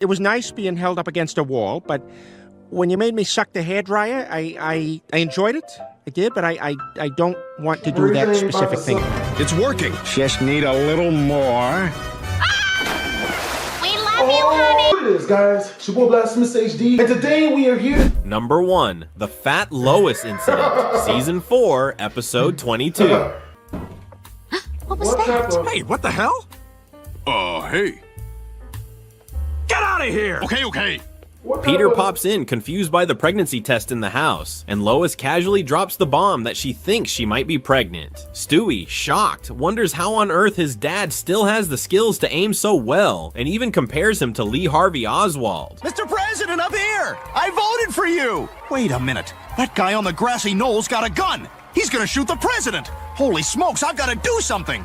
It was nice being held up against a wall, but when you made me suck the hairdryer, I enjoyed it. I did, but I don't want to do that specific thing. It's working. Just need a little more. We love you, honey. What it is, guys? It's your boy BlastphamousHD, and today we are here. Number 1, The Fat Lois Incident, Season 4, Episode 22. What was that? Hey, what the hell? Hey. Get out of here! Okay. Peter pops in, confused by the pregnancy test in the house, and Lois casually drops the bomb that she thinks she might be pregnant. Stewie, shocked, wonders how on earth his dad still has the skills to aim so well, and even compares him to Lee Harvey Oswald. Mr. President, up here! I voted for you! Wait a minute. That guy on the grassy knoll's got a gun! He's gonna shoot the president! Holy smokes, I've gotta do something!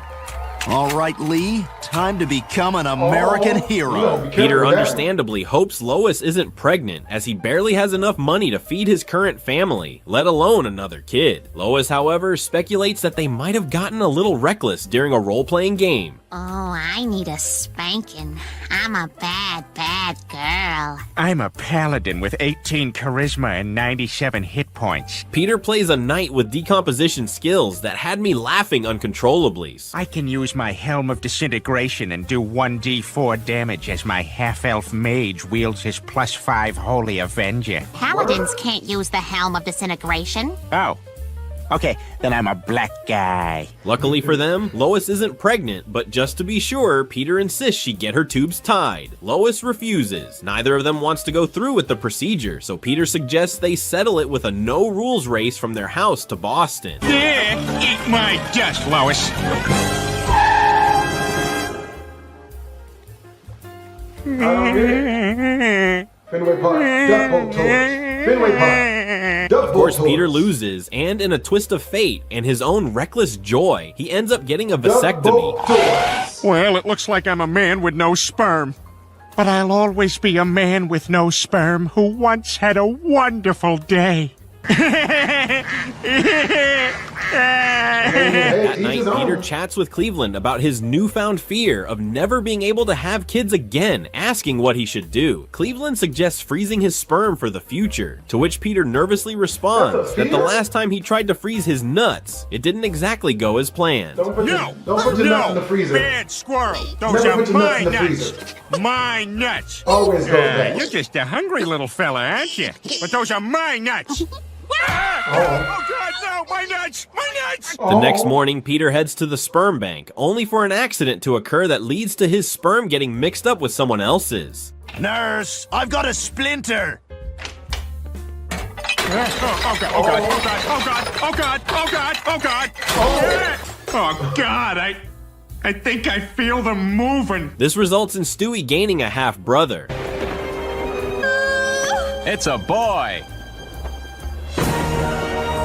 All right, Lee, time to become an American hero. Peter understandably hopes Lois isn't pregnant, as he barely has enough money to feed his current family, let alone another kid. Lois, however, speculates that they might have gotten a little reckless during a role-playing game. Oh, I need a spanking. I'm a bad girl. I'm a paladin with 18 charisma and 97 hit points. Peter plays a knight with decomposition skills that had me laughing uncontrollably. I can use my Helm of Disintegration and do 1d4 damage as my half-elf mage wields his +5 Holy Avenger. Paladins can't use the Helm of Disintegration. Oh. Okay, then I'm a black guy. Luckily for them, Lois isn't pregnant, but just to be sure, Peter insists she get her tubes tied. Lois refuses. Neither of them wants to go through with the procedure, so Peter suggests they settle it with a no-rules race from their house to Boston. There, eat my dust, Lois. Fenway Park, Duck Boat Tours. Fenway Park, Duck Of course, Boat Tours. Peter loses, and in a twist of fate and his own reckless joy, he ends up getting a vasectomy. Well, it looks like I'm a man with no sperm. But I'll always be a man with no sperm who once had a wonderful day. That night, Peter chats with Cleveland about his newfound fear of never being able to have kids again, asking what he should do. Cleveland suggests freezing his sperm for the future, to which Peter nervously responds that the last time he tried to freeze his nuts, it didn't exactly go as planned. Don't put your nuts in the freezer. Bad squirrel. Those Never are put your my nuts in the nuts. freezer. My nuts. Always goes back. You're just a hungry little fella, aren't you? But those are my nuts. Oh, God, no! My nuts! My nuts! The next morning, Peter heads to the sperm bank, only for an accident to occur that leads to his sperm getting mixed up with someone else's. Nurse, I've got a splinter. Oh, God, oh, God, oh, God, oh, God, oh, God, oh, God, oh, God. Oh, God, I think I feel them moving. This results in Stewie gaining a half-brother. It's a boy.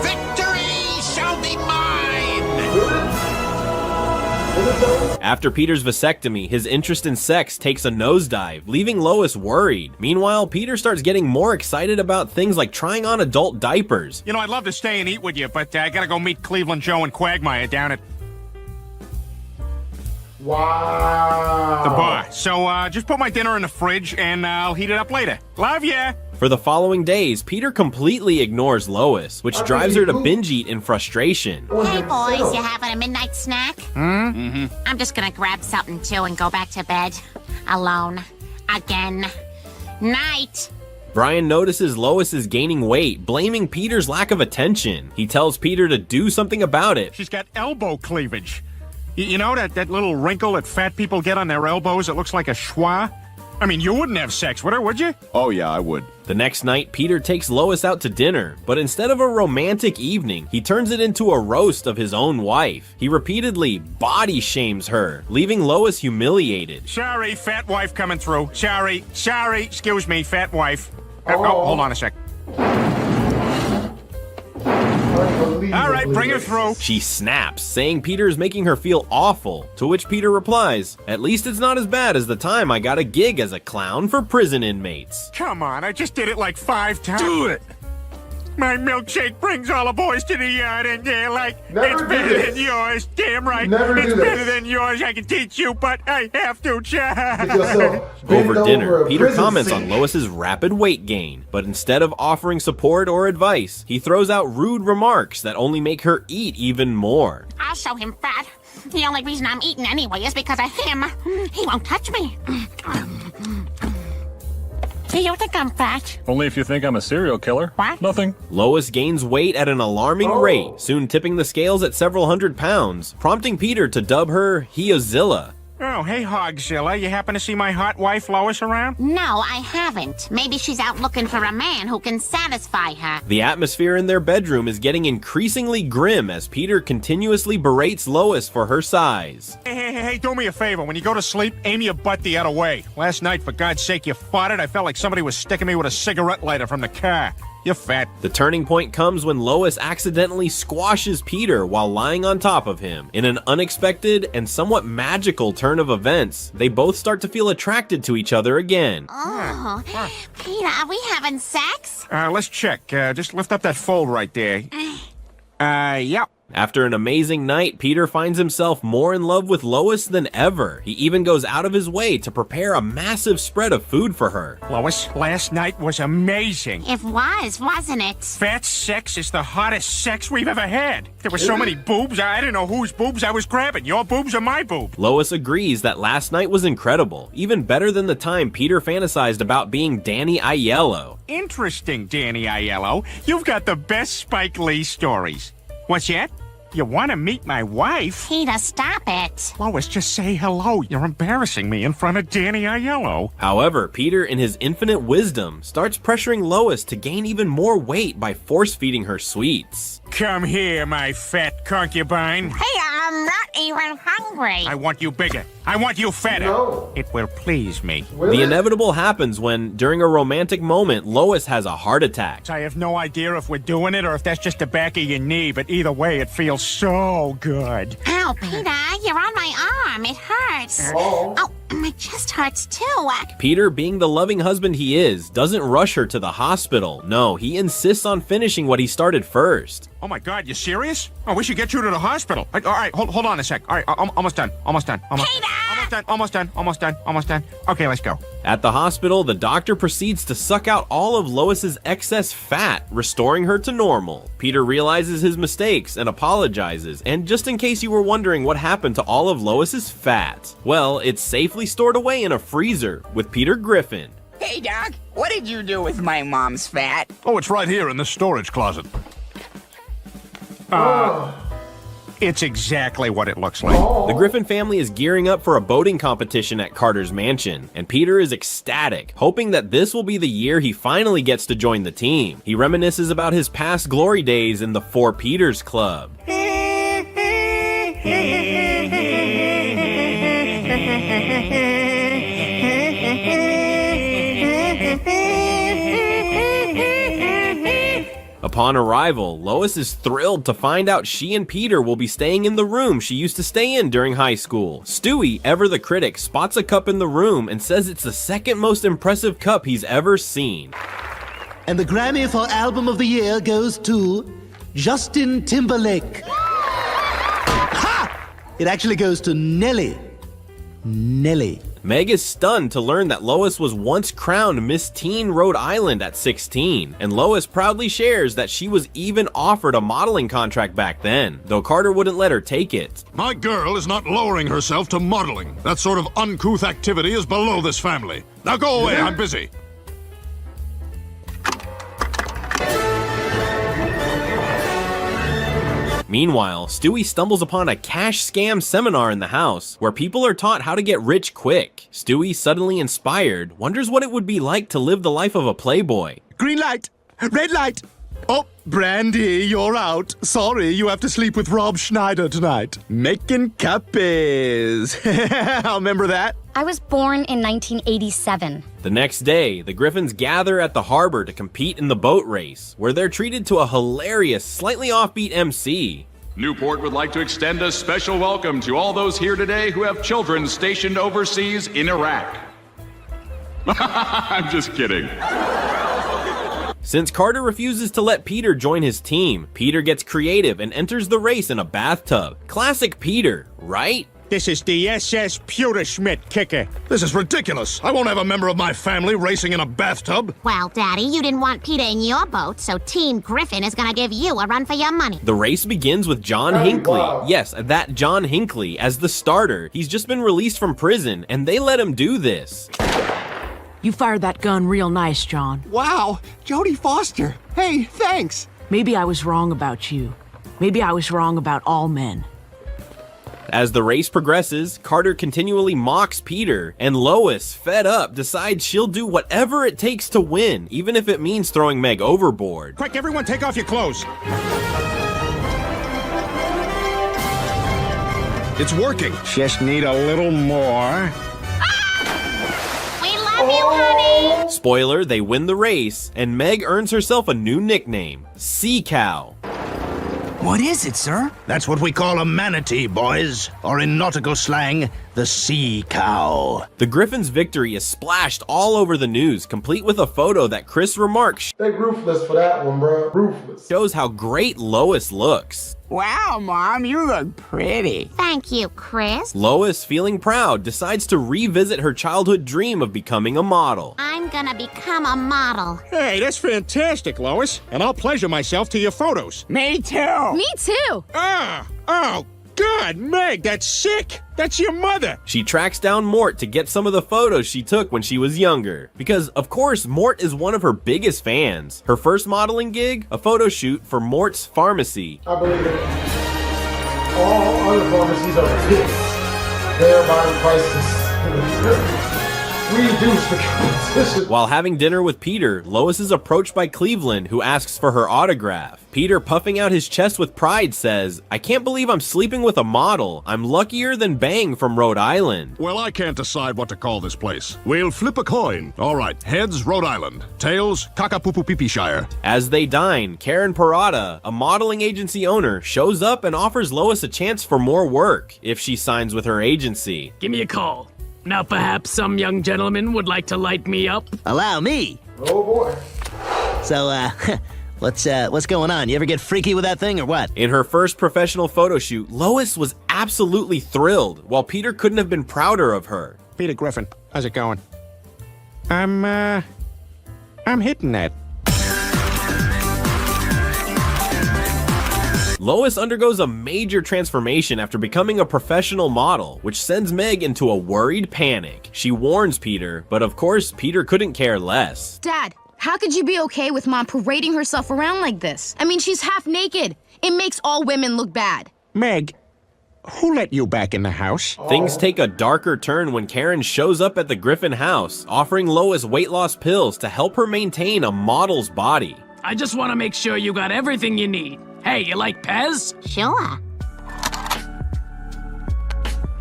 Victory shall be mine! After Peter's vasectomy, his interest in sex takes a nosedive, leaving Lois worried. Meanwhile, Peter starts getting more excited about things like trying on adult diapers. You know, I'd love to stay and eat with you, but I gotta go meet Cleveland Joe and Quagmire down at Wow. the bar. So, just put my dinner in the fridge, and I'll heat it up later. Love ya! For the following days, Peter completely ignores Lois, which drives her to binge eat in frustration. Hey, boys, you having a midnight snack? I'm just gonna grab something, too, and go back to bed. Alone. Again. Night. Brian notices Lois is gaining weight, blaming Peter's lack of attention. He tells Peter to do something about it. She's got elbow cleavage. You know that little wrinkle that fat people get on their elbows that looks like a schwa? I mean, you wouldn't have sex with her, would you? Oh, yeah, I would. The next night, Peter takes Lois out to dinner, but instead of a romantic evening, he turns it into a roast of his own wife. He repeatedly body shames her, leaving Lois humiliated. Sorry, fat wife coming through. Sorry, excuse me, fat wife. Oh, hold on a sec. All right, bring her through. She snaps, saying Peter is making her feel awful, to which Peter replies, "At least it's not as bad as the time I got a gig as a clown for prison inmates." Come on, I just did it like 5 times. Do it! My milkshake brings all the boys to the yard, and they're like, Never it's do better this. than yours. Damn right. Never It's do this. better than yours. I can teach you, but I have to. Get yourself bent Over dinner, a Peter prison comments seat. on Lois's rapid weight gain, but instead of offering support or advice, he throws out rude remarks that only make her eat even more. I'll show him fat. The only reason I'm eating anyway is because of him. He won't touch me. Do you think I'm fat? Only if you think I'm a serial killer. What? Nothing. Lois gains weight at an alarming rate, soon tipping the scales at several hundred pounds, prompting Peter to dub her Heozilla. Oh, hey, Hogzilla. You happen to see my hot wife, Lois, around? No, I haven't. Maybe she's out looking for a man who can satisfy her. The atmosphere in their bedroom is getting increasingly grim as Peter continuously berates Lois for her size. Hey, do me a favor. When you go to sleep, aim your butt the other way. Last night, for God's sake, you farted. I felt like somebody was sticking me with a cigarette lighter from the car. You're fat. The turning point comes when Lois accidentally squashes Peter while lying on top of him. In an unexpected and somewhat magical turn of events, they both start to feel attracted to each other again. Oh, Peter, are we having sex? Let's check. Just lift up that fold right there. Yep. After an amazing night, Peter finds himself more in love with Lois than ever. He even goes out of his way to prepare a massive spread of food for her. Lois, last night was amazing. It was, wasn't it? Fat sex is the hottest sex we've ever had. There were so many boobs, I didn't know whose boobs I was grabbing. Your boobs or my boob? Lois agrees that last night was incredible, even better than the time Peter fantasized about being Danny Aiello. Interesting, Danny Aiello. You've got the best Spike Lee stories. What's that? You want to meet my wife? Peter, stop it. Lois, just say hello. You're embarrassing me in front of Danny Aiello. However, Peter, in his infinite wisdom, starts pressuring Lois to gain even more weight by force-feeding her sweets. Come here, my fat concubine. Hey, I'm not even hungry. I want you bigger. I want you fatter. No. It will please me. Will The it? inevitable happens when, during a romantic moment, Lois has a heart attack. I have no idea if we're doing it or if that's just the back of your knee, but either way, it feels so good. Ow, Peter, you're on my arm. It hurts. Oh. Oh, my chest hurts too. Peter, being the loving husband he is, doesn't rush her to the hospital. No, he insists on finishing what he started first. Oh my God, you serious? Oh, we should get you to the hospital. All right, hold on a sec. All right, almost done. Almost done. Peter! Almost done. Okay, let's go. At the hospital, the doctor proceeds to suck out all of Lois's excess fat, restoring her to normal. Peter realizes his mistakes and apologizes, and just in case you were wondering what happened to all of Lois's fat, well, it's safely stored away in a freezer with Peter Griffin. Hey, Doc, what did you do with my mom's fat? Oh, it's right here in the storage closet. It's exactly what it looks like. The Griffin family is gearing up for a boating competition at Carter's mansion, and Peter is ecstatic, hoping that this will be the year he finally gets to join the team. He reminisces about his past glory days in the Four Peters Club. Upon arrival, Lois is thrilled to find out she and Peter will be staying in the room she used to stay in during high school. Stewie, ever the critic, spots a cup in the room and says it's the second most impressive cup he's ever seen. And the Grammy for Album of the Year goes to Justin Timberlake. Ha! It actually goes to Nelly. Nelly. Meg is stunned to learn that Lois was once crowned Miss Teen Rhode Island at 16, and Lois proudly shares that she was even offered a modeling contract back then, though Carter wouldn't let her take it. My girl is not lowering herself to modeling. That sort of uncouth activity is below this family. Now go away, I'm busy. Meanwhile, Stewie stumbles upon a cash scam seminar in the house, where people are taught how to get rich quick. Stewie, suddenly inspired, wonders what it would be like to live the life of a playboy. Green light. Red light. Oh, Brandy, you're out. Sorry, you have to sleep with Rob Schneider tonight. Making cappies. I'll remember that. I was born in 1987. The next day, the Griffins gather at the harbor to compete in the boat race, where they're treated to a hilarious, slightly offbeat MC. Newport would like to extend a special welcome to all those here today who have children stationed overseas in Iraq. I'm just kidding. Since Carter refuses to let Peter join his team, Peter gets creative and enters the race in a bathtub. Classic Peter, right? This is the SS Pewterschmidt kicker. This is ridiculous. I won't have a member of my family racing in a bathtub. Well, Daddy, you didn't want Peter in your boat, so Team Griffin is gonna give you a run for your money. The race begins with John Hinckley. Yes, that John Hinckley as the starter. He's just been released from prison, and they let him do this. You fired that gun real nice, John. Wow, Jodie Foster. Hey, thanks. Maybe I was wrong about you. Maybe I was wrong about all men. As the race progresses, Carter continually mocks Peter, and Lois, fed up, decides she'll do whatever it takes to win, even if it means throwing Meg overboard. Quick, everyone take off your clothes. It's working. Just need a little more. We love you, honey! Spoiler, they win the race, and Meg earns herself a new nickname, Sea Cow. What is it, sir? That's what we call a manatee, boys. Or in nautical slang, the sea cow. The Griffin's victory is splashed all over the news, complete with a photo that Chris remarks They ruthless for that one, bro. Ruthless. shows how great Lois looks. Wow, Mom, you look pretty. Thank you, Chris. Lois, feeling proud, decides to revisit her childhood dream of becoming a model. I'm gonna become a model. Hey, that's fantastic, Lois. And I'll pleasure myself to your photos. Me too. Me too. Oh, God, Meg, that's sick. That's your mother. She tracks down Mort to get some of the photos she took when she was younger. Because, of course, Mort is one of her biggest fans. Her first modeling gig, a photo shoot for Mort's Pharmacy. I believe it. All other pharmacies are pissed. Thereby prices reduce the competition. While having dinner with Peter, Lois is approached by Cleveland, who asks for her autograph. Peter, puffing out his chest with pride, says, "I can't believe I'm sleeping with a model. I'm luckier than Bang from Rhode Island." Well, I can't decide what to call this place. We'll flip a coin. All right, heads, Rhode Island. Tails, Kakapupupipi-shire. As they dine, Karen Parada, a modeling agency owner, shows up and offers Lois a chance for more work if she signs with her agency. Give me a call. Now perhaps some young gentleman would like to light me up? Allow me. Oh boy. So, what's going on? You ever get freaky with that thing or what? In her first professional photo shoot, Lois was absolutely thrilled, while Peter couldn't have been prouder of her. Peter Griffin, how's it going? I'm hitting that. Lois undergoes a major transformation after becoming a professional model, which sends Meg into a worried panic. She warns Peter, but of course, Peter couldn't care less. Dad, how could you be okay with Mom parading herself around like this? I mean, she's half naked. It makes all women look bad. Meg, who let you back in the house? Things take a darker turn when Karen shows up at the Griffin house, offering Lois weight loss pills to help her maintain a model's body. I just want to make sure you got everything you need. Hey, you like Pez? Sure.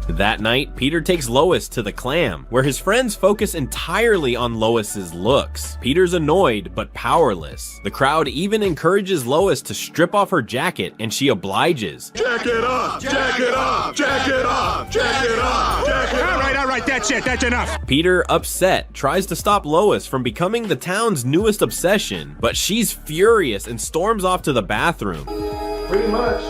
That night, Peter takes Lois to the Clam, where his friends focus entirely on Lois's looks. Peter's annoyed, but powerless. The crowd even encourages Lois to strip off her jacket, and she obliges. Jack it up! Jack it up! Jack it up! Jack it up! Jack it up! All right, that's it, that's enough. Peter, upset, tries to stop Lois from becoming the town's newest obsession, but she's furious and storms off to the bathroom. Pretty much.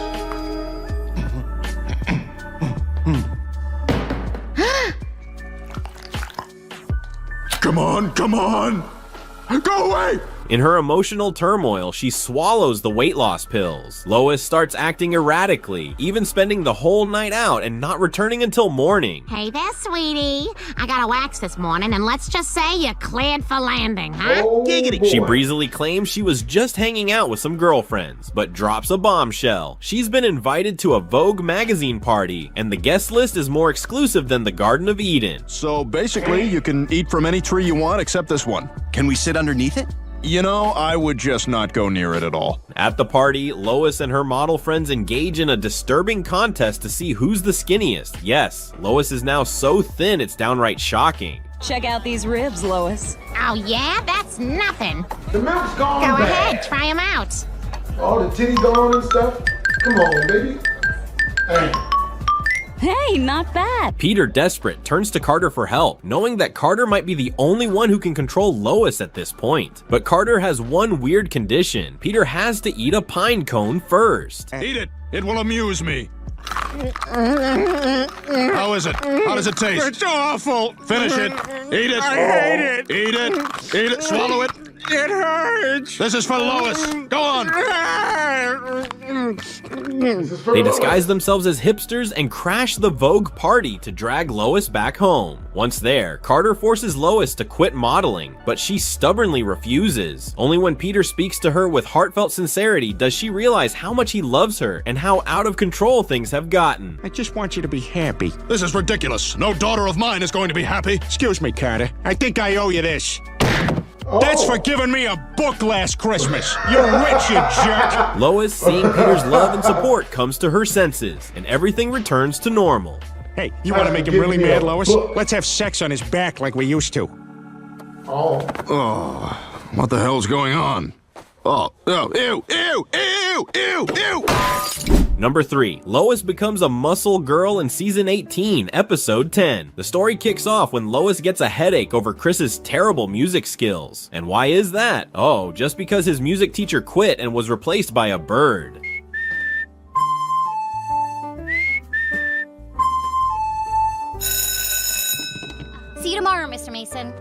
Come on, come on! Go away! In her emotional turmoil, she swallows the weight loss pills. Lois starts acting erratically, even spending the whole night out and not returning until morning. Hey there, sweetie. I got a wax this morning, and let's just say you're cleared for landing, huh? Oh, Giggity. She breezily claims she was just hanging out with some girlfriends, but drops a bombshell. She's been invited to a Vogue magazine party, and the guest list is more exclusive than the Garden of Eden. So basically, you can eat from any tree you want except this one. Can we sit underneath it? You know, I would just not go near it at all. At the party, Lois and her model friends engage in a disturbing contest to see who's the skinniest. Yes, Lois is now so thin it's downright shocking. Check out these ribs, Lois. Oh, yeah? That's nothing. The milk's gone. Go back. ahead, try them out. All the titties gone and stuff. Come on, baby. Hey. Hey, not bad. Peter, desperate, turns to Carter for help, knowing that Carter might be the only one who can control Lois at this point. But Carter has one weird condition. Peter has to eat a pine cone first. Eat it. It will amuse me. How is it? How does it taste? It's awful. Finish it. Eat it. I hate it. Eat it. Eat it. Swallow it. It hurts. This is for Lois. Go on. They disguise themselves as hipsters and crash the Vogue party to drag Lois back home. Once there, Carter forces Lois to quit modeling, but she stubbornly refuses. Only when Peter speaks to her with heartfelt sincerity does she realize how much he loves her and how out of control things have gotten. I just want you to be happy. This is ridiculous. No daughter of mine is going to be happy. Excuse me, Carter. I think I owe you this. That's for giving me a book last Christmas. You're rich, you jerk. Lois, seeing Peter's love and support, comes to her senses, and everything returns to normal. Hey, you want to make him really mad, Lois? Let's have sex on his back like we used to. Oh, what the hell's going on? Oh, ew, ew, ew, ew, ew. Number 3. Lois becomes a muscle girl in Season 18, Episode 10. The story kicks off when Lois gets a headache over Chris's terrible music skills. And why is that? Oh, just because his music teacher quit and was replaced by a bird. See you tomorrow, Mr. Mason.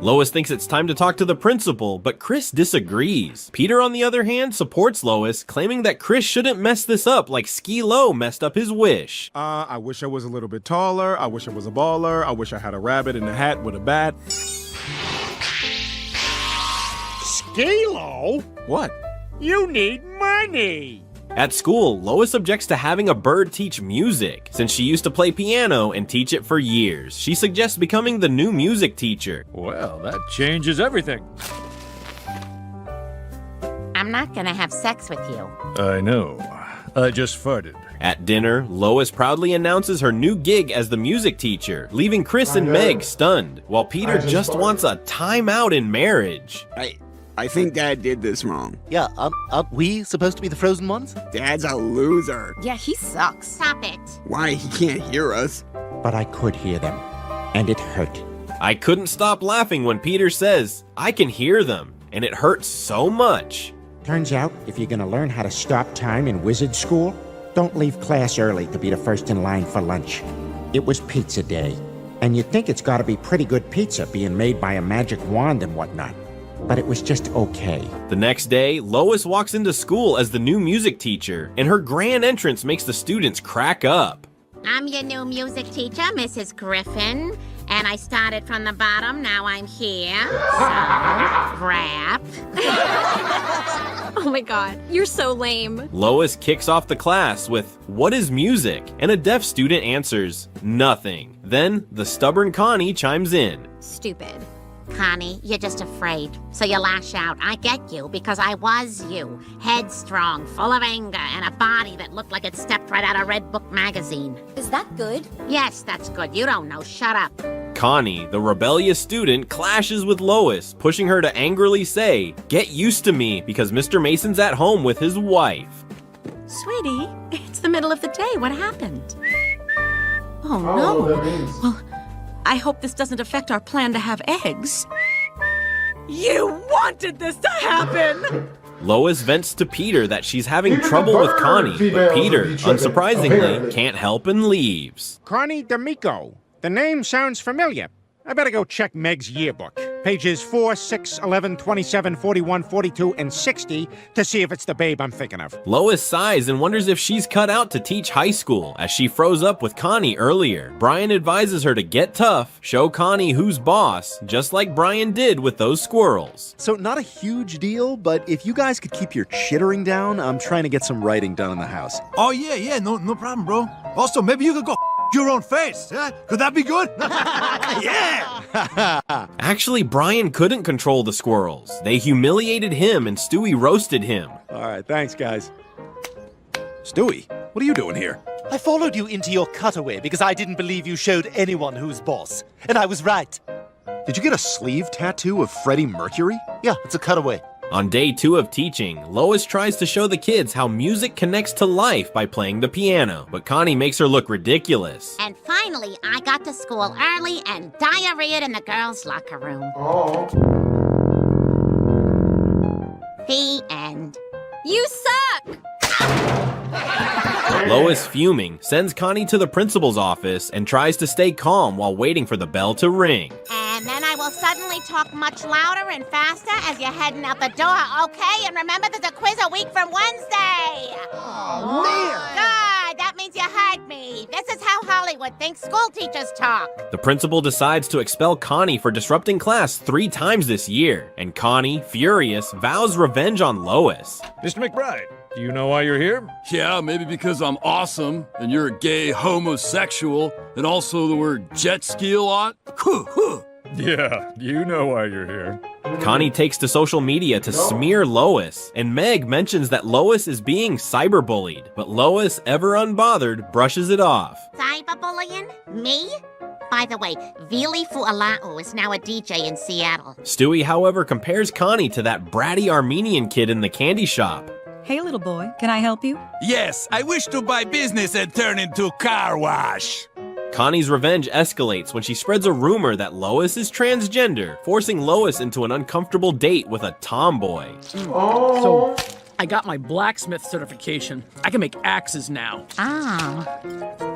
Lois thinks it's time to talk to the principal, but Chris disagrees. Peter, on the other hand, supports Lois, claiming that Chris shouldn't mess this up like Ski Low messed up his wish. I wish I was a little bit taller. I wish I was a baller. I wish I had a rabbit in a hat with a bat. Ski-Lo? What? You need money. At school, Lois objects to having a bird teach music. Since she used to play piano and teach it for years, she suggests becoming the new music teacher. Well, that changes everything. I'm not gonna have sex with you. I know. I just farted. At dinner, Lois proudly announces her new gig as the music teacher, leaving Chris and Meg stunned, while Peter just wants a timeout in marriage. I think Dad did this wrong. Yeah, aren't we supposed to be the frozen ones? Dad's a loser. Yeah, he sucks. Stop it. Why? He can't hear us. But I could hear them, and it hurt. I couldn't stop laughing when Peter says, I can hear them, and it hurts so much. Turns out, if you're gonna learn how to stop time in wizard school, don't leave class early to be the first in line for lunch. It was pizza day, and you'd think it's gotta be pretty good pizza being made by a magic wand and whatnot. But it was just okay. The next day, Lois walks into school as the new music teacher, and her grand entrance makes the students crack up. I'm your new music teacher, Mrs. Griffin, and I started from the bottom, now I'm here, so rap. Oh my god, you're so lame. Lois kicks off the class with, what is music? And a deaf student answers, nothing. Then, the stubborn Connie chimes in. Stupid. Connie, you're just afraid, so you lash out. I get you, because I was you. Headstrong, full of anger, and a body that looked like it stepped right out of Red Book magazine. Is that good? Yes, that's good. You don't know. Shut up. Connie, the rebellious student, clashes with Lois, pushing her to angrily say, get used to me, because Mr. Mason's at home with his wife. Sweetie, it's the middle of the day. What happened? Oh, Oh, that no. means. Well, I hope this doesn't affect our plan to have eggs. You wanted this to happen! Lois vents to Peter that she's having trouble with Connie, but Peter, unsurprisingly, can't help and leaves. Connie D'Amico. The name sounds familiar. I better go check Meg's yearbook. Pages 4, 6, 11, 27, 41, 42, and 60 to see if it's the babe I'm thinking of. Lois sighs and wonders if she's cut out to teach high school, as she froze up with Connie earlier. Brian advises her to get tough, show Connie who's boss, just like Brian did with those squirrels. So not a huge deal, but if you guys could keep your chittering down, I'm trying to get some writing done in the house. Oh, yeah, no problem, bro. Also, maybe you could go your own face. Could that be good? Yeah! Actually, Brian couldn't control the squirrels. They humiliated him and Stewie roasted him. All right, thanks, guys. Stewie, what are you doing here? I followed you into your cutaway because I didn't believe you showed anyone who's boss. And I was right. Did you get a sleeve tattoo of Freddie Mercury? Yeah, it's a cutaway. On day 2 of teaching, Lois tries to show the kids how music connects to life by playing the piano, but Connie makes her look ridiculous. And finally, I got to school early and diarrheaed in the girls' locker room. Oh. The end. You suck! Lois, fuming, sends Connie to the principal's office and tries to stay calm while waiting for the bell to ring. And then I will suddenly talk much louder and faster as you're heading out the door, okay? And remember, there's a quiz a week from Wednesday. Oh, man. Good, that means you heard me. This is how Hollywood thinks school teachers talk. The principal decides to expel Connie for disrupting class 3 times this year, and Connie, furious, vows revenge on Lois. Mr. McBride, do you know why you're here? Yeah, maybe because I'm awesome, and you're a gay homosexual, and also the word jet ski a lot. Yeah, you know why you're here. Connie takes to social media to smear Lois, and Meg mentions that Lois is being cyberbullied, but Lois, ever unbothered, brushes it off. Cyberbullying? Me? By the way, Vili Fu'ala'u is now a DJ in Seattle. Stewie, however, compares Connie to that bratty Armenian kid in the candy shop. Hey, little boy, can I help you? Yes, I wish to buy business and turn into a car wash. Connie's revenge escalates when she spreads a rumor that Lois is transgender, forcing Lois into an uncomfortable date with a tomboy. So, I got my blacksmith certification. I can make axes now. Ah.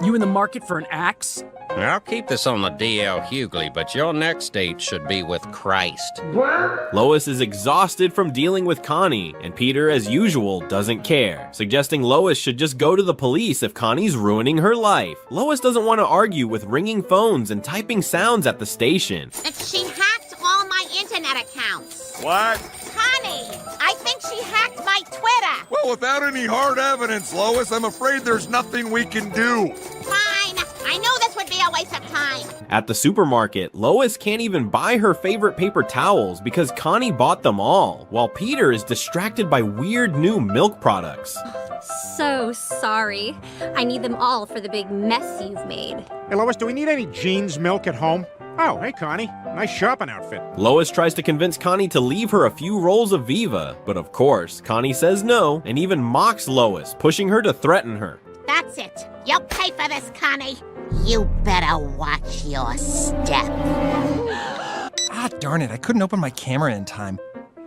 You in the market for an axe? I'll keep this on the DL Hughley, but your next date should be with Christ. Lois is exhausted from dealing with Connie, and Peter, as usual, doesn't care, suggesting Lois should just go to the police if Connie's ruining her life. Lois doesn't want to argue with ringing phones and typing sounds at the station. She hacked all my internet accounts. What? Connie, I think she hacked my Twitter. Well, without any hard evidence, Lois, I'm afraid there's nothing we can do. Fine. I knew this would be a waste of time. At the supermarket, Lois can't even buy her favorite paper towels because Connie bought them all, while Peter is distracted by weird new milk products. So sorry. I need them all for the big mess you've made. Hey, Lois, do we need any jeans milk at home? Oh, hey, Connie. Nice shopping outfit. Lois tries to convince Connie to leave her a few rolls of Viva, but of course, Connie says no and even mocks Lois, pushing her to threaten her. That's it. You'll pay for this, Connie. You better watch your step. Ah, darn it. I couldn't open my camera in time.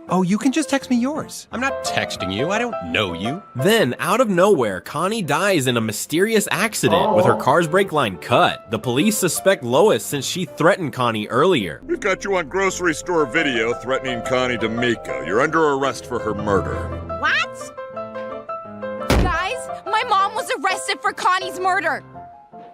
Oh, you can just text me yours. I'm not texting you. I don't know you. Then, out of nowhere, Connie dies in a mysterious accident with her car's brake line cut. The police suspect Lois since she threatened Connie earlier. We've got you on grocery store video threatening Connie D'Amico. You're under arrest for her murder. What? Guys, my mom was arrested for Connie's murder.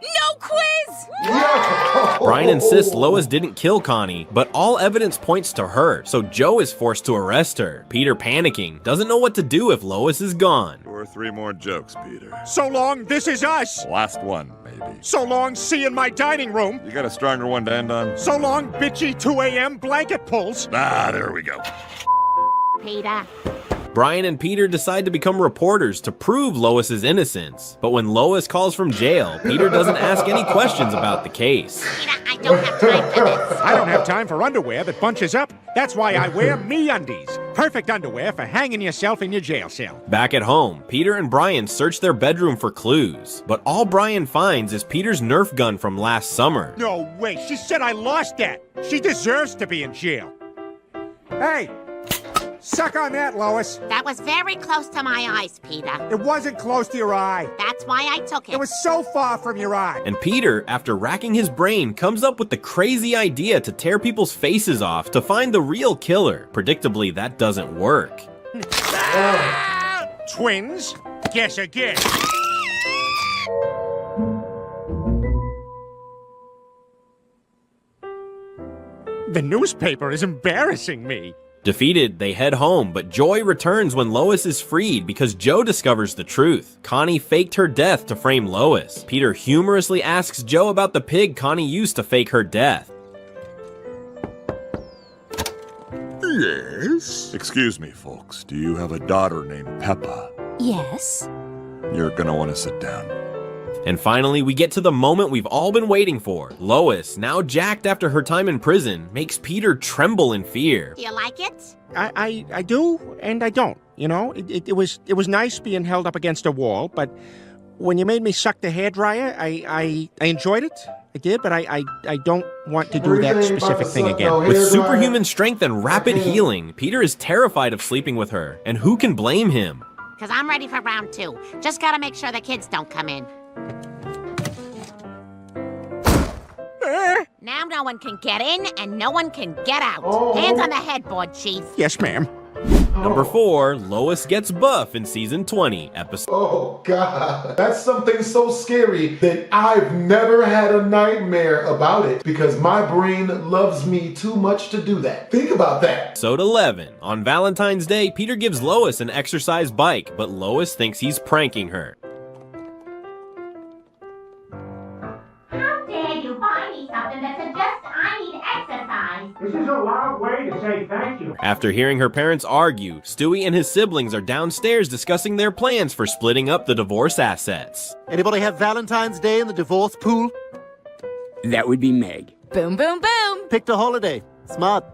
No quiz! Brian insists Lois didn't kill Connie, but all evidence points to her, so Joe is forced to arrest her. Peter, panicking, doesn't know what to do if Lois is gone. 2 or 3 more jokes, Peter. So long, this is us. Last one, maybe. So long, see you in my dining room. You got a stronger one to end on? So long, bitchy 2 a.m. blanket pulls. Ah, there we go. Peter. Brian and Peter decide to become reporters to prove Lois's innocence. But when Lois calls from jail, Peter doesn't ask any questions about the case. Peter, I don't have time for this. I don't have time for underwear that bunches up. That's why I wear MeUndies. Perfect underwear for hanging yourself in your jail cell. Back at home, Peter and Brian search their bedroom for clues. But all Brian finds is Peter's Nerf gun from last summer. No way, she said I lost that. She deserves to be in jail. Hey! Suck on that, Lois. That was very close to my eyes, Peter. It wasn't close to your eye. That's why I took it. It was so far from your eye. And Peter, after racking his brain, comes up with the crazy idea to tear people's faces off to find the real killer. Predictably, that doesn't work. Twins? Guess again. The newspaper is embarrassing me. Defeated, they head home, but joy returns when Lois is freed because Joe discovers the truth. Connie faked her death to frame Lois. Peter humorously asks Joe about the pig Connie used to fake her death. Yes? Excuse me, folks. Do you have a daughter named Peppa? Yes. You're gonna want to sit down. And finally, we get to the moment we've all been waiting for. Lois, now jacked after her time in prison, makes Peter tremble in fear. Do you like it? I do, and I don't. You know, it was nice being held up against a wall, but when you made me suck the hairdryer, I enjoyed it. I did, but I don't want to do that specific thing again. With superhuman strength and rapid healing, Peter is terrified of sleeping with her, and who can blame him? Because I'm ready for round 2. Just gotta make sure the kids don't come in. Now no one can get in, and no one can get out. Hands on the headboard, Chief. Yes, ma'am. Number 4, Lois gets buff in season 20, episode. Oh, God. That's something so scary that I've never had a nightmare about it because my brain loves me too much to do that. Think about that. Episode 11. On Valentine's Day, Peter gives Lois an exercise bike, but Lois thinks he's pranking her. How dare you buy me something that suggests I need exercise? This is a loud way to say thank you. After hearing her parents argue, Stewie and his siblings are downstairs discussing their plans for splitting up the divorce assets. Anybody have Valentine's Day in the divorce pool? That would be Meg. Boom, boom, boom. Picked a holiday. Smart.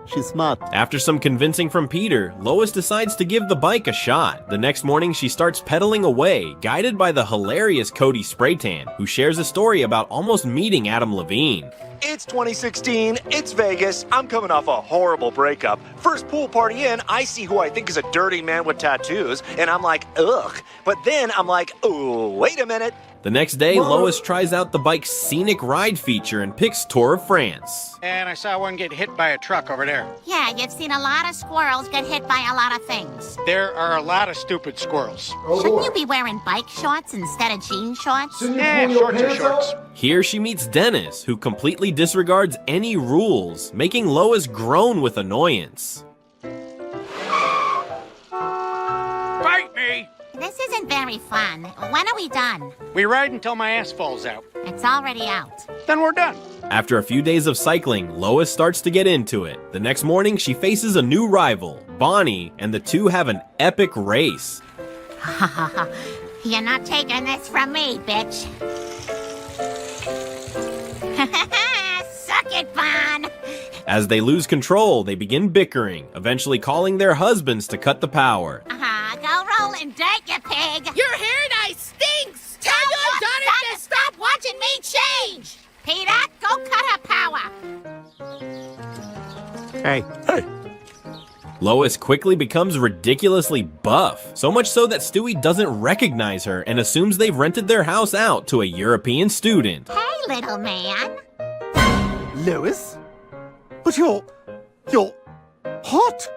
She's smart. After some convincing from Peter, Lois decides to give the bike a shot. The next morning, she starts pedaling away, guided by the hilarious Cody Spraytan, who shares a story about almost meeting Adam Levine. It's 2016, it's Vegas, I'm coming off a horrible breakup. First pool party in, I see who I think is a dirty man with tattoos, and I'm like, ugh. But then I'm like, oh, wait a minute. The next day, Lois tries out the bike's scenic ride feature and picks Tour of France. And I saw one get hit by a truck over there. Yeah, you've seen a lot of squirrels get hit by a lot of things. There are a lot of stupid squirrels. Shouldn't you be wearing bike shorts instead of jean shorts? Shorts are shorts. Here she meets Dennis, who completely disregards any rules, making Lois groan with annoyance. Bite me! This isn't very fun. When are we done? We ride until my ass falls out. It's already out. Then we're done. After a few days of cycling, Lois starts to get into it. The next morning, she faces a new rival, Bonnie, and the two have an epic race. You're not taking this from me, bitch. Suck it, Bon. As they lose control, they begin bickering, eventually calling their husbands to cut the power. Go rolling dirt, you pig. Your hair dye stinks! Tell your daughter to stop watching me change! Peter, go cut her power. Hey. Lois quickly becomes ridiculously buff, so much so that Stewie doesn't recognize her and assumes they've rented their house out to a European student. Hey, little man. Lois? But you're hot.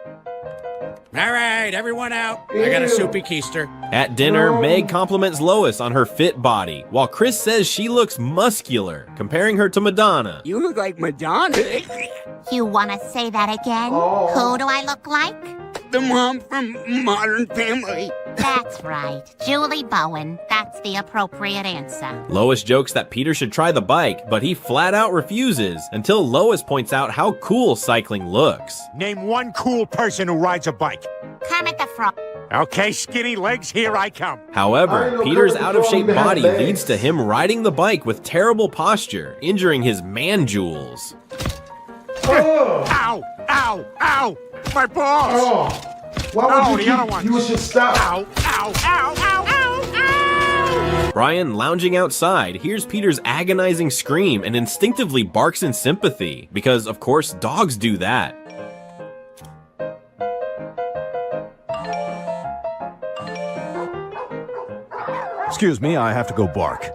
All right, everyone out. I got a soupy keister. At dinner, Meg compliments Lois on her fit body, while Chris says she looks muscular, comparing her to Madonna. You look like Madonna. You want to say that again? Who do I look like? The mom from Modern Family. That's right. Julie Bowen. That's the appropriate answer. Lois jokes that Peter should try the bike, but he flat out refuses, until Lois points out how cool cycling looks. Name one cool person who rides a bike. Kermit the Frog. Okay, skinny legs, here I come. However, Peter's out-of-shape body leads to him riding the bike with terrible posture, injuring his man-jewels. Ow! Ow! Ow! My balls! Why would you should stop. Ow! Ow! Ow! Ow! Ow! Ow! Brian, lounging outside, hears Peter's agonizing scream and instinctively barks in sympathy, because, of course, dogs do that. Excuse me, I have to go bark.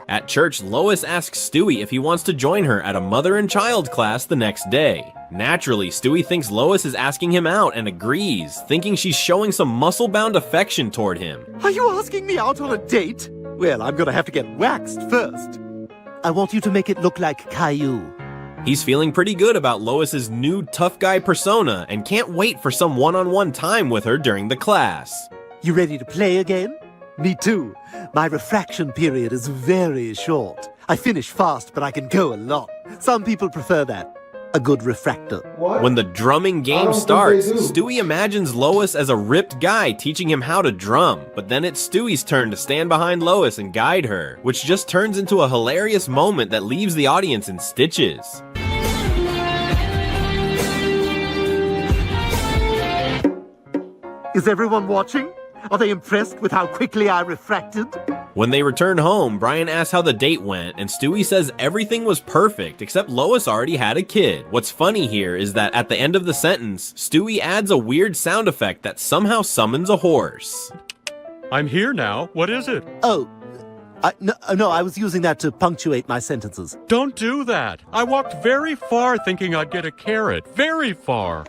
At church, Lois asks Stewie if he wants to join her at a mother and child class the next day. Naturally, Stewie thinks Lois is asking him out and agrees, thinking she's showing some muscle-bound affection toward him. Are you asking me out on a date? Well, I'm gonna have to get waxed first. I want you to make it look like Caillou. He's feeling pretty good about Lois's new tough guy persona and can't wait for some one-on-one time with her during the class. You ready to play again? Me too. My refraction period is very short. I finish fast, but I can go a lot. Some people prefer that. a good refractor. When the drumming game starts, Stewie imagines Lois as a ripped guy teaching him how to drum, but then it's Stewie's turn to stand behind Lois and guide her, which just turns into a hilarious moment that leaves the audience in stitches. Is everyone watching? Are they impressed with how quickly I refracted? When they return home, Brian asks how the date went, and Stewie says everything was perfect, except Lois already had a kid. What's funny here is that at the end of the sentence, Stewie adds a weird sound effect that somehow summons a horse. I'm here now. What is it? Oh, no, I was using that to punctuate my sentences. Don't do that. I walked very far thinking I'd get a carrot. Very far.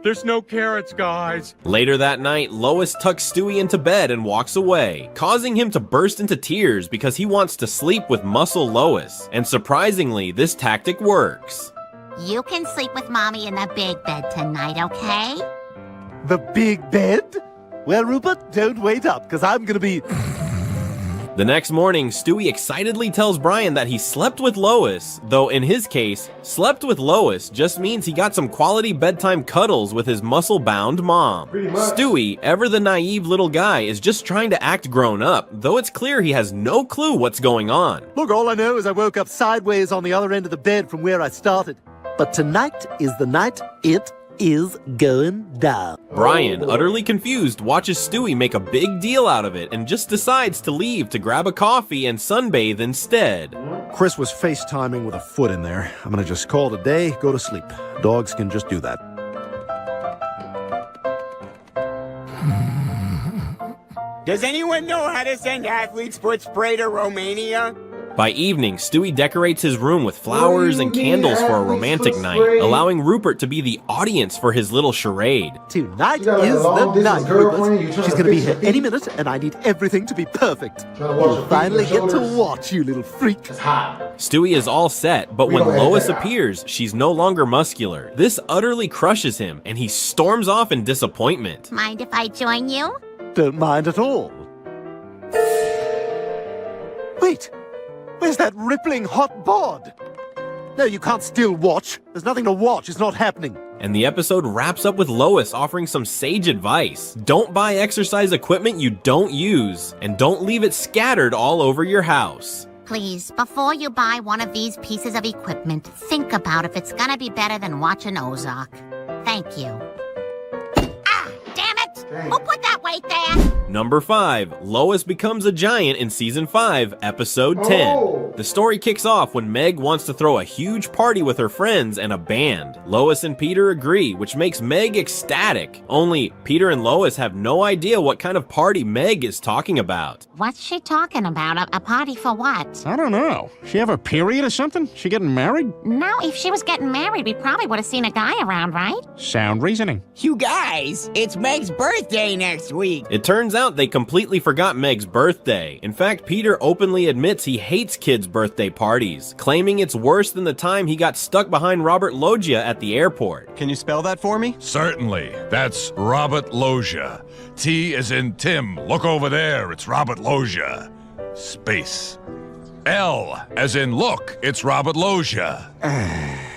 There's no carrots, guys. Later that night, Lois tucks Stewie into bed and walks away, causing him to burst into tears because he wants to sleep with Muscle Lois. And surprisingly, this tactic works. You can sleep with Mommy in the big bed tonight, okay? The big bed? Well, Rupert, don't wait up, because I'm gonna be... The next morning, Stewie excitedly tells Brian that he slept with Lois, though in his case, slept with Lois just means he got some quality bedtime cuddles with his muscle-bound mom. Stewie, ever the naive little guy, is just trying to act grown up, though it's clear he has no clue what's going on. Look, all I know is I woke up sideways on the other end of the bed from where I started. But tonight is the night it is going down. Brian, utterly confused, watches Stewie make a big deal out of it and just decides to leave to grab a coffee and sunbathe instead. Chris was FaceTiming with a foot in there. I'm gonna just call it a day, go to sleep. Dogs can just do that. Does anyone know how to send athletes foot spray to Romania? By evening, Stewie decorates his room with flowers and candles for a romantic night, allowing Rupert to be the audience for his little charade. Tonight is the night, Rupert. She's gonna be here any minute, and I need everything to be perfect. You'll finally get to watch, you little freak. Stewie is all set, but when Lois appears, she's no longer muscular. This utterly crushes him, and he storms off in disappointment. Mind if I join you? Don't mind at all. Wait. Where's that rippling hot bod? No, you can't still watch. There's nothing to watch. It's not happening. And the episode wraps up with Lois offering some sage advice. Don't buy exercise equipment you don't use, and don't leave it scattered all over your house. Please, before you buy one of these pieces of equipment, think about if it's gonna be better than watching Ozark. Thank you. Ah, damn it! Who put that weight there? Number 5, Lois becomes a giant in Season 5, Episode 10. The story kicks off when Meg wants to throw a huge party with her friends and a band. Lois and Peter agree, which makes Meg ecstatic. Only, Peter and Lois have no idea what kind of party Meg is talking about. What's she talking about? A party for what? I don't know. She have a period or something? She getting married? No, if she was getting married, we probably would have seen a guy around, right? Sound reasoning. You guys, it's Meg's birthday next week. It turns out they completely forgot Meg's birthday. In fact, Peter openly admits he hates kids' birthday parties, claiming it's worse than the time he got stuck behind Robert Loggia at the airport. Can you spell that for me? Certainly. That's Robert Loggia. T as in Tim. Look over there. It's Robert Loggia. Space. L as in look. It's Robert Loggia.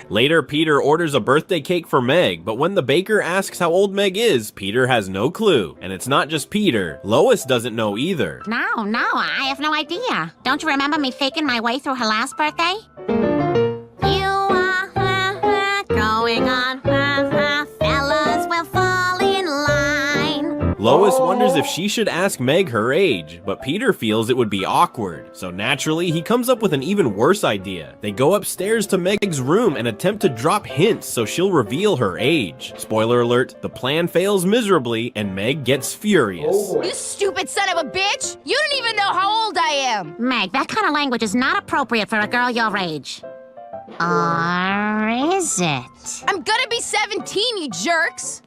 Later, Peter orders a birthday cake for Meg, but when the baker asks how old Meg is, Peter has no clue. And it's not just Peter. Lois doesn't know either. No, I have no idea. Don't you remember me faking my way through her last birthday? You are going on, fellas will fall in line. Lois wonders if she should ask Meg her age, but Peter feels it would be awkward. So naturally, he comes up with an even worse idea. They go upstairs to Meg's room and attempt to drop hints so she'll reveal her age. Spoiler alert, the plan fails miserably and Meg gets furious. You stupid son of a bitch! You don't even know how old I am! Meg, that kind of language is not appropriate for a girl your age. Or is it? I'm gonna be 17, you jerks!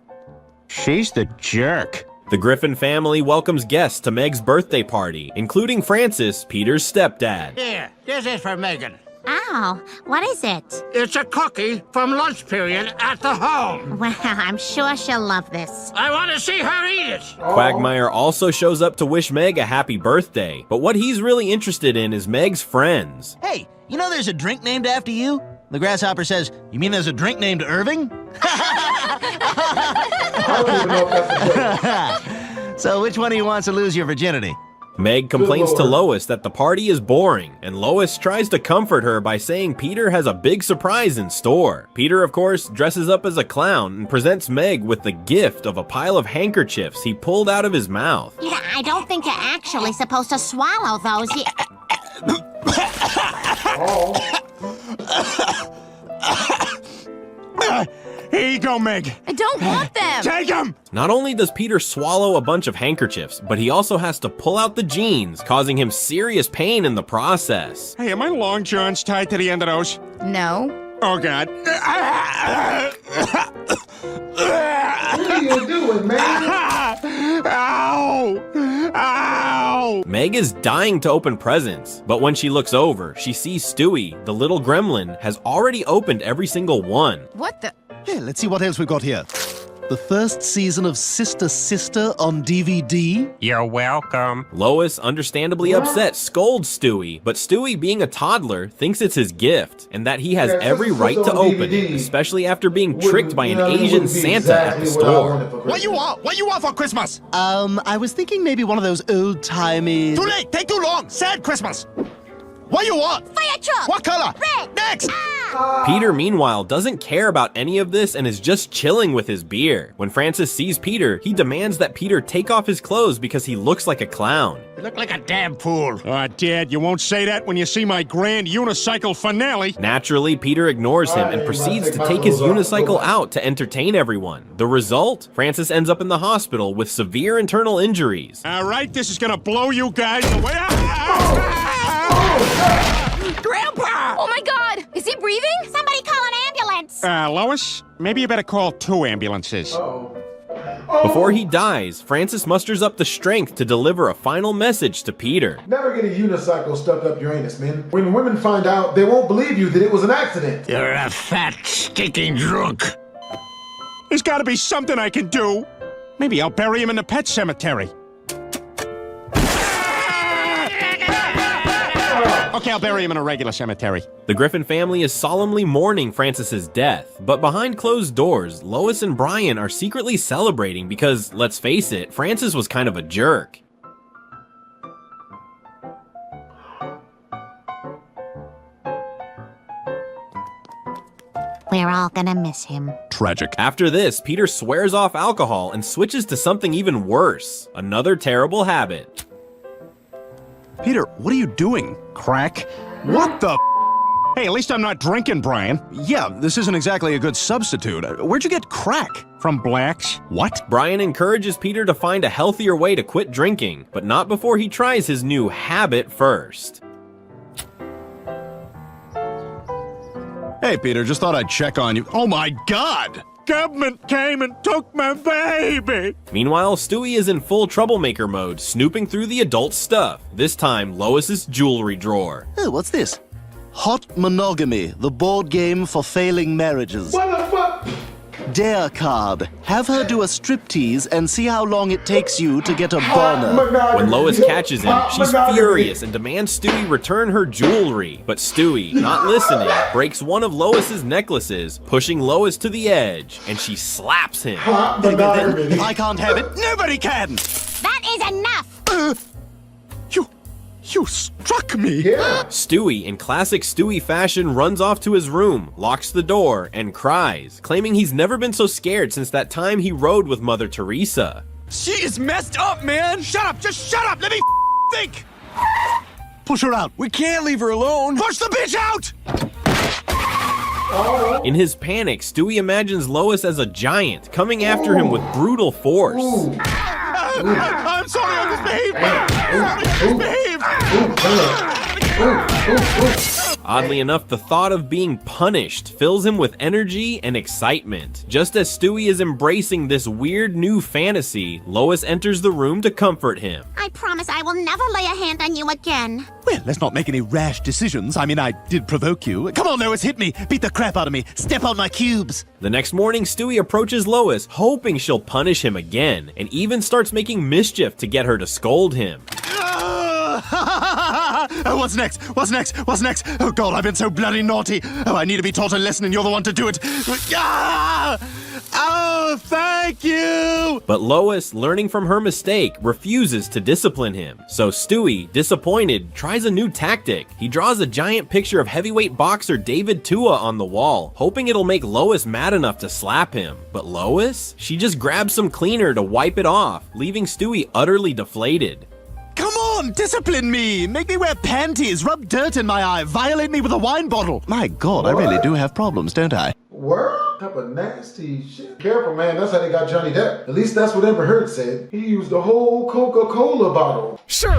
She's the jerk. The Griffin family welcomes guests to Meg's birthday party, including Francis, Peter's stepdad. Here, this is for Megan. Oh, what is it? It's a cookie from lunch period at the home. Well, I'm sure she'll love this. I want to see her eat it. Quagmire also shows up to wish Meg a happy birthday, but what he's really interested in is Meg's friends. Hey, you know there's a drink named after you? The grasshopper says, "You mean there's a drink named Irving?" I don't even know if that's a joke. So which one of you wants to lose your virginity? Meg complains to Lois that the party is boring, and Lois tries to comfort her by saying Peter has a big surprise in store. Peter, of course, dresses up as a clown and presents Meg with the gift of a pile of handkerchiefs he pulled out of his mouth. Yeah, I don't think you're actually supposed to swallow those. Here you go, Meg. I don't want them. Take them! Not only does Peter swallow a bunch of handkerchiefs, but he also has to pull out the jeans, causing him serious pain in the process. Hey, are my long johns tied to the end of those? No. Oh, God. What are you doing, man? Ow! Ow! Meg is dying to open presents, but when she looks over, she sees Stewie, the little gremlin, has already opened every single one. What the? Yeah, let's see what else we've got here. The first season of Sister Sister on DVD. You're welcome. Lois, understandably upset, scolds Stewie, but Stewie, being a toddler, thinks it's his gift, and that he has every right to open it, especially after being tricked by an Asian Santa at the store. What you want? What you want for Christmas? I was thinking maybe one of those old-timey... Too late! Take too long! Sad Christmas! What you want? Fire truck! What color? Red! Next! Peter, meanwhile, doesn't care about any of this and is just chilling with his beer. When Francis sees Peter, he demands that Peter take off his clothes because he looks like a clown. You look like a damn fool. Dad, you won't say that when you see my grand unicycle finale. Naturally, Peter ignores him and proceeds to take his unicycle out to entertain everyone. The result? Francis ends up in the hospital with severe internal injuries. All right, this is gonna blow you guys away. Grandpa! Oh my God! Is he breathing? Somebody call an ambulance! Lois, maybe you better call 2 ambulances. Before he dies, Francis musters up the strength to deliver a final message to Peter. Never get a unicycle stuffed up your anus, man. When women find out, they won't believe you that it was an accident. You're a fat, stinking drunk. There's gotta be something I can do. Maybe I'll bury him in the pet cemetery. Okay, I'll bury him in a regular cemetery. The Griffin family is solemnly mourning Francis's death, but behind closed doors, Lois and Brian are secretly celebrating because, let's face it, Francis was kind of a jerk. We're all gonna miss him. Tragic. After this, Peter swears off alcohol and switches to something even worse, another terrible habit. Peter, what are you doing? Crack? What the Hey, at least I'm not drinking, Brian. Yeah, this isn't exactly a good substitute. Where'd you get crack? From blacks. What? Brian encourages Peter to find a healthier way to quit drinking, but not before he tries his new habit first. Hey, Peter, just thought I'd check on you. Oh my God! Government came and took my baby! Meanwhile, Stewie is in full troublemaker mode, snooping through the adult stuff, this time Lois's jewelry drawer. Oh, what's this? Hot Monogamy, the board game for failing marriages. What the fuck? Dare card. Have her do a striptease and see how long it takes you to get a boner. When Lois catches him, she's furious and demands Stewie return her jewelry. But Stewie, not listening, breaks one of Lois's necklaces, pushing Lois to the edge, and she slaps him. If I can't have it, nobody can! That is enough! You struck me! Yeah. Stewie, in classic Stewie fashion, runs off to his room, locks the door, and cries, claiming he's never been so scared since that time he rode with Mother Teresa. She is messed up, man! Shut up! Just shut up! Let me think! push her out. We can't leave her alone! Push the bitch out! In his panic, Stewie imagines Lois as a giant, coming after him with brutal force. I'm sorry, I misbehaved! Oddly enough, the thought of being punished fills him with energy and excitement. Just as Stewie is embracing this weird new fantasy, Lois enters the room to comfort him. I promise I will never lay a hand on you again. Well, let's not make any rash decisions. I mean, I did provoke you. Come on, Lois, hit me. Beat the crap out of me. Step on my cubes. The next morning, Stewie approaches Lois, hoping she'll punish him again, and even starts making mischief to get her to scold him. Oh, what's next? What's next? What's next? Oh, God, I've been so bloody naughty. Oh, I need to be taught a lesson, and you're the one to do it. Ah! Oh, thank you! But Lois, learning from her mistake, refuses to discipline him. So Stewie, disappointed, tries a new tactic. He draws a giant picture of heavyweight boxer David Tua on the wall, hoping it'll make Lois mad enough to slap him. But Lois? She just grabs some cleaner to wipe it off, leaving Stewie utterly deflated. Come on, discipline me! Make me wear panties, rub dirt in my eye, violate me with a wine bottle. My God, I really do have problems, don't I? Word? Type of nasty shit. Careful, man. That's how they got Johnny Depp. At least that's what Amber Heard said. He used the whole Coca-Cola bottle. Sure.